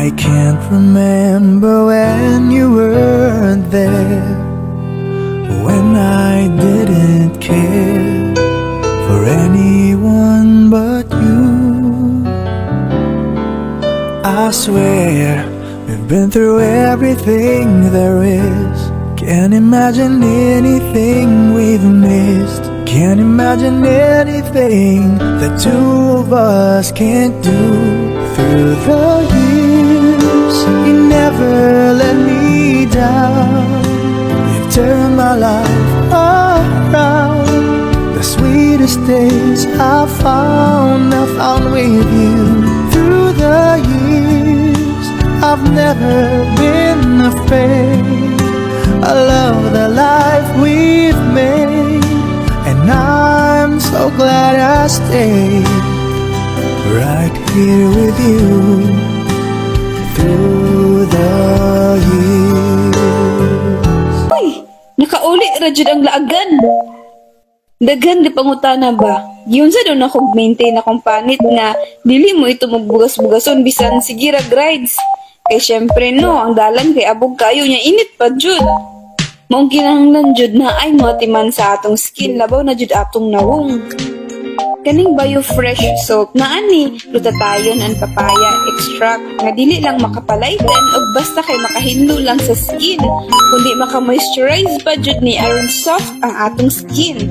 I can't remember when you weren't there, when I didn't care for anyone but you. I swear we've been through everything there is. Can't imagine anything we've missed. Can't imagine anything the two of us can't do. Through the years, you never let me down. You've turned my life around. The sweetest days I found with you. Through the years, I've never been afraid. I love the life we've made, and I'm so glad I stayed right here with you through the years. Uy, nakauli ra jud ang laagan. Daghan di pangutana ba? Yun sa doon ako maintain akong panit na dili mo ito magbugas-bugason bisan sige ra rides. Kay syempre no, ang dalan kay abog kayo nya init pa jud. Maong kinahanglan jud na ay matiman sa atong skin labaw na jud atong nawong. Kaning Bio Fresh Soap na ani glutathione and papaya extract nga dili lang makapalaytan og basta kay makahinlo lang sa skin kundi maka-moisturize pa jud ni aron soft ang atong skin.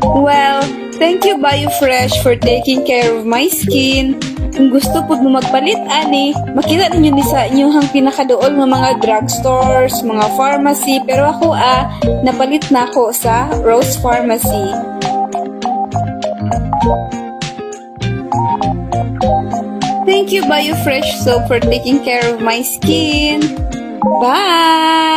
Well, thank you Bio Fresh for taking care of my skin. Kung gusto po mo magpalit, ani, makita ninyo ni sa inyong pinakadool ng mga drugstores, mga pharmacy, pero ako napalit na ako sa Rose Pharmacy. Thank you, Bio Fresh Soap, for taking care of my skin. Bye!